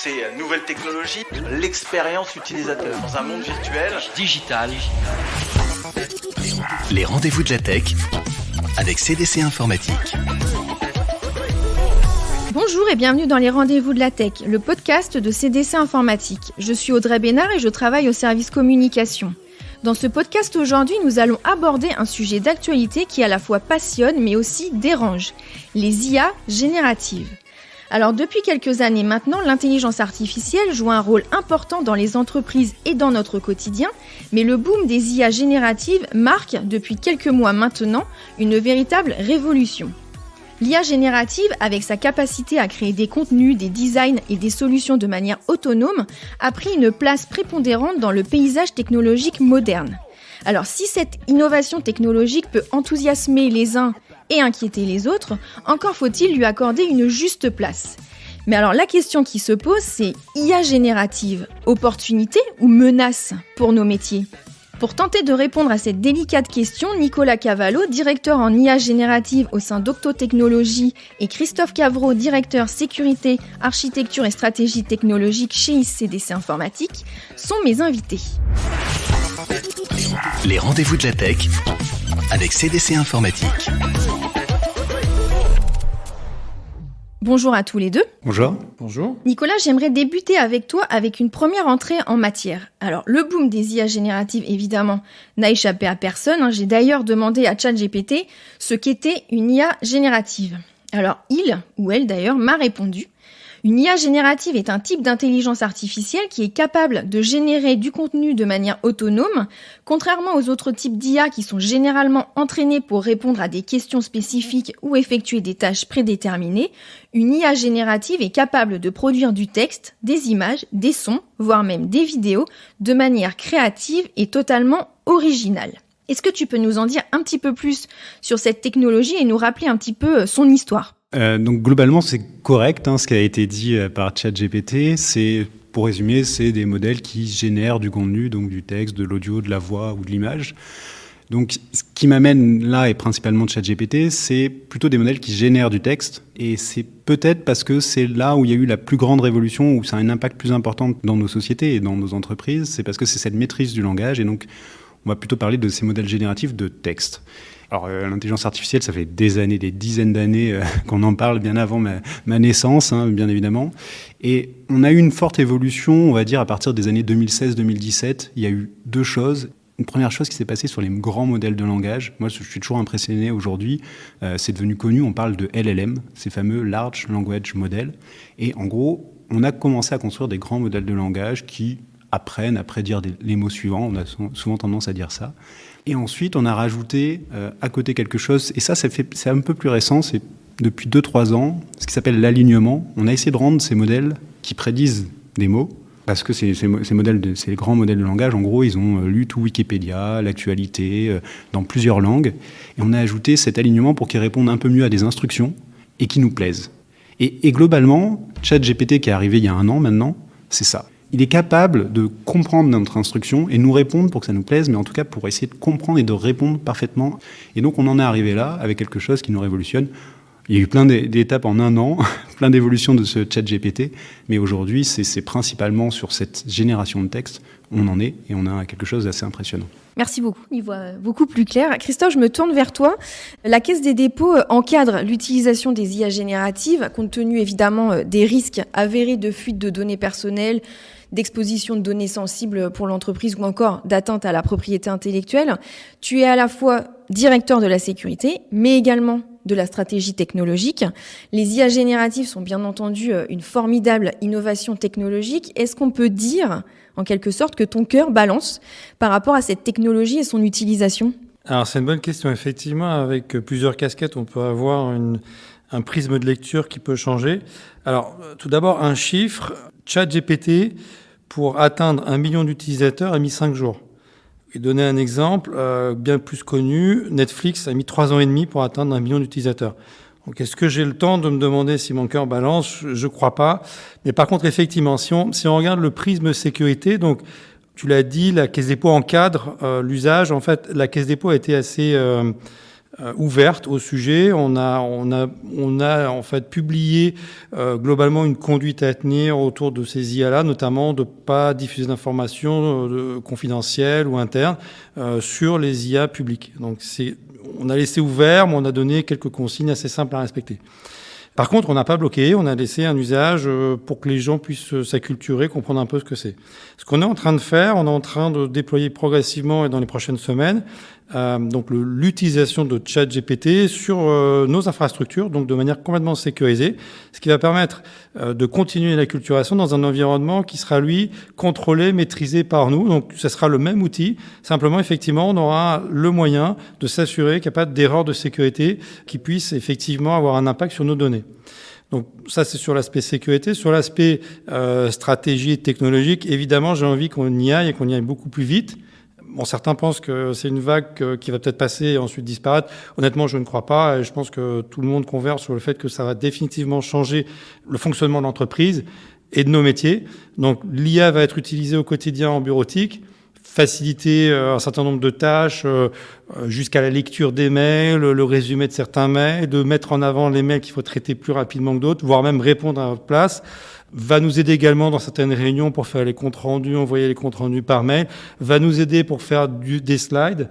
ces nouvelles technologies, l'expérience utilisateur dans un monde virtuel, digital. Les rendez-vous de la tech avec CDC Informatique. Bonjour et bienvenue dans les rendez-vous de la tech, le podcast de CDC Informatique. Je suis Audrey Bénard et je travaille au service communication. Dans ce podcast aujourd'hui, nous allons aborder un sujet d'actualité qui à la fois passionne mais aussi dérange, les IA génératives. Alors depuis quelques années maintenant, l'intelligence artificielle joue un rôle important dans les entreprises et dans notre quotidien, mais le boom des IA génératives marque, depuis quelques mois maintenant, une véritable révolution. L'IA générative, avec sa capacité à créer des contenus, des designs et des solutions de manière autonome, a pris une place prépondérante dans le paysage technologique moderne. Alors si cette innovation technologique peut enthousiasmer les uns et inquiéter les autres, encore faut-il lui accorder une juste place. Mais alors la question qui se pose, c'est IA générative, opportunité ou menace pour nos métiers ? Pour tenter de répondre à cette délicate question, Nicolas Cavallo, directeur en IA générative au sein d'Octotechnologies, et Christophe Cavreau, directeur sécurité, architecture et stratégie technologique chez CDC Informatique, sont mes invités. Les rendez-vous de la tech avec CDC Informatique. Bonjour à tous les deux. Bonjour. Bonjour. Nicolas, j'aimerais débuter avec toi avec une première entrée en matière. Alors, le boom des IA génératives, évidemment, n'a échappé à personne. J'ai d'ailleurs demandé à ChatGPT ce qu'était une IA générative. Alors, il, ou elle d'ailleurs, m'a répondu. Une IA générative est un type d'intelligence artificielle qui est capable de générer du contenu de manière autonome, contrairement aux autres types d'IA qui sont généralement entraînés pour répondre à des questions spécifiques ou effectuer des tâches prédéterminées. Une IA générative est capable de produire du texte, des images, des sons, voire même des vidéos, de manière créative et totalement originale. Est-ce que tu peux nous en dire un petit peu plus sur cette technologie et nous rappeler un petit peu son histoire ? Donc globalement, c'est correct ce qui a été dit par ChatGPT. Pour résumer, c'est des modèles qui génèrent du contenu, donc du texte, de l'audio, de la voix ou de l'image. Donc ce qui m'amène là, et principalement de ChatGPT, c'est plutôt des modèles qui génèrent du texte. Et c'est peut-être parce que c'est là où il y a eu la plus grande révolution, où ça a un impact plus important dans nos sociétés et dans nos entreprises. C'est parce que c'est cette maîtrise du langage. Et donc, on va plutôt parler de ces modèles génératifs de texte. Alors, l'intelligence artificielle, ça fait des années, des dizaines d'années qu'on en parle, bien avant ma naissance, bien évidemment. Et on a eu une forte évolution, on va dire, à partir des années 2016-2017. Il y a eu deux choses. Une première chose qui s'est passée sur les grands modèles de langage. Moi, je suis toujours impressionné aujourd'hui. C'est devenu connu, on parle de LLM, ces fameux Large Language Models. Et en gros, on a commencé à construire des grands modèles de langage qui apprennent à prédire les mots suivants. On a souvent tendance à dire ça. Et ensuite, on a rajouté à côté quelque chose, et ça c'est un peu plus récent, c'est depuis 2-3 ans, ce qui s'appelle l'alignement. On a essayé de rendre ces modèles qui prédisent des mots, parce que ces grands modèles de langage, en gros, ils ont lu tout Wikipédia, l'actualité, dans plusieurs langues, et on a ajouté cet alignement pour qu'ils répondent un peu mieux à des instructions et qui nous plaisent. Et globalement, ChatGPT qui est arrivé il y a 1 an maintenant, c'est ça. Il est capable de comprendre notre instruction et nous répondre pour que ça nous plaise, mais en tout cas pour essayer de comprendre et de répondre parfaitement. Et donc on en est arrivé là avec quelque chose qui nous révolutionne. Il y a eu plein d'étapes en 1 an, plein d'évolutions de ce ChatGPT, mais aujourd'hui c'est principalement sur cette génération de texte, on en est et on a quelque chose d'assez impressionnant. Merci beaucoup, y voit beaucoup plus clair. Christophe, je me tourne vers toi. La Caisse des dépôts encadre l'utilisation des IA génératives, compte tenu évidemment des risques avérés de fuite de données personnelles, d'exposition de données sensibles pour l'entreprise ou encore d'atteinte à la propriété intellectuelle. Tu es à la fois directeur de la sécurité, mais également de la stratégie technologique. Les IA génératives sont bien entendu une formidable innovation technologique. Est-ce qu'on peut dire, en quelque sorte, que ton cœur balance par rapport à cette technologie et son utilisation ? Alors c'est une bonne question. Effectivement, avec plusieurs casquettes, on peut avoir un prisme de lecture qui peut changer. Alors tout d'abord, un chiffre, ChatGPT, pour atteindre 1 million d'utilisateurs, a mis 5 jours. Et donner un exemple bien plus connu, Netflix a mis 3 ans et demi pour atteindre 1 million d'utilisateurs. Donc, est-ce que j'ai le temps de me demander si mon cœur balance ? Je crois pas. Mais par contre, effectivement, si on regarde le prisme sécurité, donc, tu l'as dit, la Caisse des dépôts encadre l'usage. En fait, la Caisse des dépôts a été assez ouverte au sujet. On a en fait publié globalement une conduite à tenir autour de ces IA-là, notamment de pas diffuser d'informations confidentielles ou internes sur les IA publiques. Donc on a laissé ouvert, mais on a donné quelques consignes assez simples à respecter. Par contre, on n'a pas bloqué, on a laissé un usage pour que les gens puissent s'acculturer, comprendre un peu ce que c'est. Ce qu'on est en train de faire, on est en train de déployer progressivement et dans les prochaines semaines donc l'utilisation de ChatGPT sur nos infrastructures, donc de manière complètement sécurisée, ce qui va permettre de continuer l'acculturation dans un environnement qui sera, lui, contrôlé, maîtrisé par nous. Donc, ce sera le même outil. Simplement, effectivement, on aura le moyen de s'assurer qu'il n'y a pas d'erreur de sécurité qui puisse effectivement avoir un impact sur nos données. Donc ça, c'est sur l'aspect sécurité. Sur l'aspect stratégie technologique, évidemment, j'ai envie qu'on y aille et qu'on y aille beaucoup plus vite. Bon, certains pensent que c'est une vague qui va peut-être passer et ensuite disparaître. Honnêtement, je ne crois pas. Et je pense que tout le monde converge sur le fait que ça va définitivement changer le fonctionnement de l'entreprise et de nos métiers. Donc, l'IA va être utilisée au quotidien en bureautique, faciliter un certain nombre de tâches, jusqu'à la lecture des mails, le résumé de certains mails, de mettre en avant les mails qu'il faut traiter plus rapidement que d'autres, voire même répondre à votre place. Va nous aider également dans certaines réunions pour faire les comptes rendus, envoyer les comptes rendus par mail, va nous aider pour faire des slides,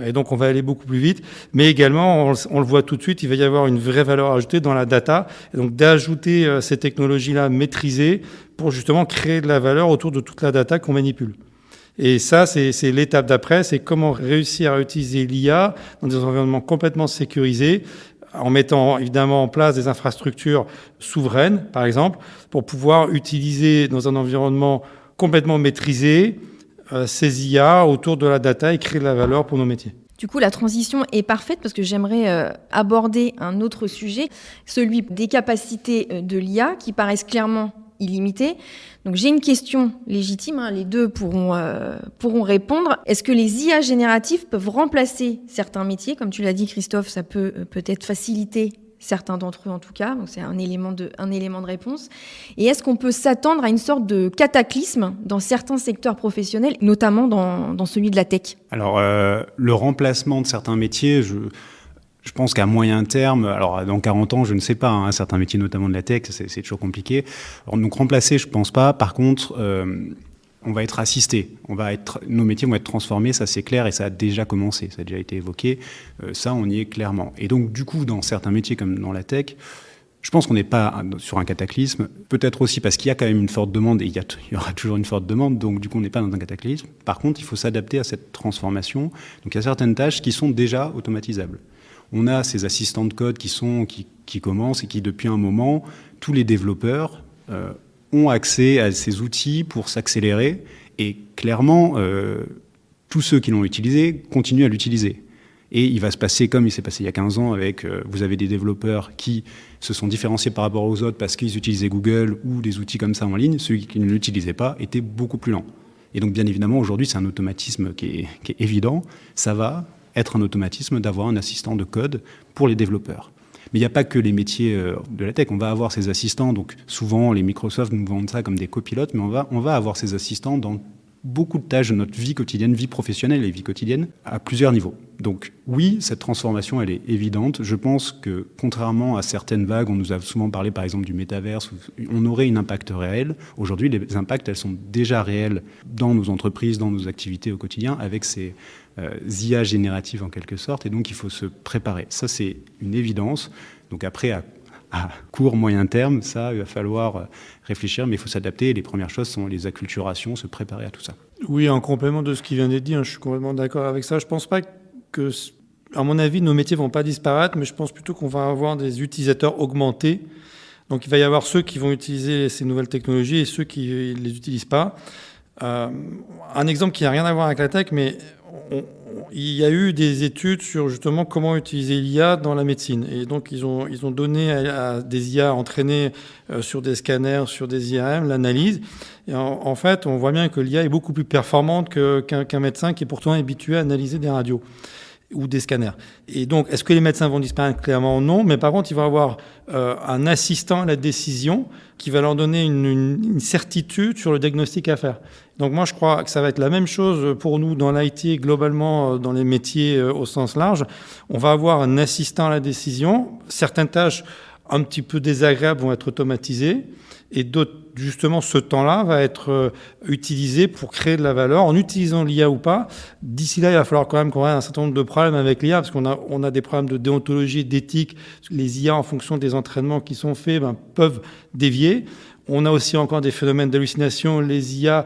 et donc on va aller beaucoup plus vite, mais également, on le voit tout de suite, il va y avoir une vraie valeur ajoutée dans la data, et donc d'ajouter ces technologies-là maîtrisées pour justement créer de la valeur autour de toute la data qu'on manipule. Et ça, c'est l'étape d'après, c'est comment réussir à utiliser l'IA dans des environnements complètement sécurisés, en mettant évidemment en place des infrastructures souveraines, par exemple, pour pouvoir utiliser dans un environnement complètement maîtrisé ces IA autour de la data et créer de la valeur pour nos métiers. Du coup, la transition est parfaite parce que j'aimerais aborder un autre sujet, celui des capacités de l'IA qui paraissent clairement illimitées. Donc j'ai une question légitime, les deux pourront répondre. Est-ce que les IA génératives peuvent remplacer certains métiers ? Comme tu l'as dit, Christophe, ça peut peut-être faciliter certains d'entre eux en tout cas, donc c'est un élément de réponse. Et est-ce qu'on peut s'attendre à une sorte de cataclysme dans certains secteurs professionnels, notamment dans celui de la tech ? Alors le remplacement de certains métiers, je pense qu'à moyen terme, alors dans 40 ans, je ne sais pas, certains métiers, notamment de la tech, c'est toujours compliqué. Alors, donc remplacer, je ne pense pas. Par contre, on va être assisté. Nos métiers vont être transformés, ça c'est clair, et ça a déjà commencé, ça a déjà été évoqué. Ça, on y est clairement. Et donc, du coup, dans certains métiers comme dans la tech, je pense qu'on n'est pas sur un cataclysme. Peut-être aussi parce qu'il y a quand même une forte demande, et il y aura toujours une forte demande, donc du coup, on n'est pas dans un cataclysme. Par contre, il faut s'adapter à cette transformation. Donc, il y a certaines tâches qui sont déjà automatisables. On a ces assistants de code qui commencent et qui, depuis un moment, tous les développeurs ont accès à ces outils pour s'accélérer. Et clairement, tous ceux qui l'ont utilisé continuent à l'utiliser. Et il va se passer comme il s'est passé il y a 15 ans avec, vous avez des développeurs qui se sont différenciés par rapport aux autres parce qu'ils utilisaient Google ou des outils comme ça en ligne. Ceux qui ne l'utilisaient pas étaient beaucoup plus lents. Et donc, bien évidemment, aujourd'hui, c'est un automatisme qui est évident. Ça va être un automatisme d'avoir un assistant de code pour les développeurs. Mais il n'y a pas que les métiers de la tech. On va avoir ces assistants. Donc, souvent, les Microsoft nous vendent ça comme des copilotes, mais on va avoir ces assistants dans beaucoup de tâches de notre vie quotidienne, vie professionnelle et vie quotidienne, à plusieurs niveaux. Donc oui, cette transformation, elle est évidente. Je pense que, contrairement à certaines vagues, on nous a souvent parlé par exemple du métaverse, où on aurait un impact réel. Aujourd'hui, les impacts, elles sont déjà réels dans nos entreprises, dans nos activités au quotidien, avec ces IA génératives en quelque sorte, et donc il faut se préparer. Ça, c'est une évidence. Donc après, à court, moyen terme, ça, il va falloir réfléchir, mais il faut s'adapter. Les premières choses sont les acculturations, se préparer à tout ça. Oui, en complément de ce qui vient d'être dit, je suis complètement d'accord avec ça. Je ne pense pas que, à mon avis, nos métiers ne vont pas disparaître, mais je pense plutôt qu'on va avoir des utilisateurs augmentés. Donc il va y avoir ceux qui vont utiliser ces nouvelles technologies et ceux qui ne les utilisent pas. Un exemple qui n'a rien à voir avec la tech, mais il y a eu des études sur justement comment utiliser l'IA dans la médecine. Et donc, ils ont donné à des IA entraînées sur des scanners, sur des IRM, l'analyse. Et en fait, on voit bien que l'IA est beaucoup plus performante qu'un médecin qui est pourtant habitué à analyser des radios. ou des scanners. Et donc, est-ce que les médecins vont disparaître? Clairement, non. Mais par contre, ils vont avoir un assistant à la décision qui va leur donner une certitude sur le diagnostic à faire. Donc moi, je crois que ça va être la même chose pour nous dans l'IT, globalement dans les métiers au sens large. On va avoir un assistant à la décision. Certaines tâches un petit peu désagréables vont être automatisées. Et d'autres, justement, ce temps-là va être utilisé pour créer de la valeur en utilisant l'IA ou pas. D'ici là, il va falloir quand même qu'on ait un certain nombre de problèmes avec l'IA parce qu'on a des problèmes de déontologie, d'éthique. Les IA, en fonction des entraînements qui sont faits, peuvent dévier. On a aussi encore des phénomènes d'hallucination. Les IA,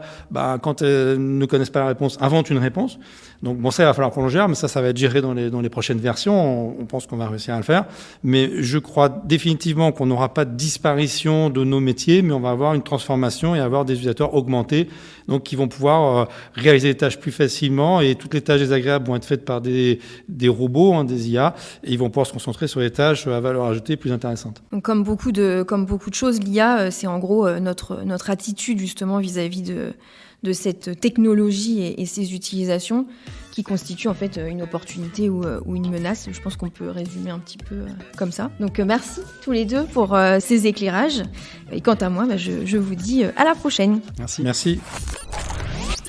quand elles ne connaissent pas la réponse, inventent une réponse. Donc bon, ça, il va falloir qu'on le gère, mais ça va être géré dans les prochaines versions. On pense qu'on va réussir à le faire. Mais je crois définitivement qu'on n'aura pas de disparition de nos métiers, mais on va avoir une transformation et avoir des utilisateurs augmentés, donc qui vont pouvoir réaliser les tâches plus facilement et toutes les tâches désagréables vont être faites par des robots, des IA, et ils vont pouvoir se concentrer sur les tâches à valeur ajoutée plus intéressantes. Donc, comme beaucoup de choses, l'IA, c'est en gros notre attitude justement vis-à-vis de cette technologie et ses utilisations qui constituent en fait une opportunité ou une menace. Je pense qu'on peut résumer un petit peu comme ça. Donc merci tous les deux pour ces éclairages. Et quant à moi, je vous dis à la prochaine. Merci. Merci.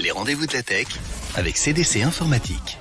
Les rendez-vous de la tech avec CDC Informatique.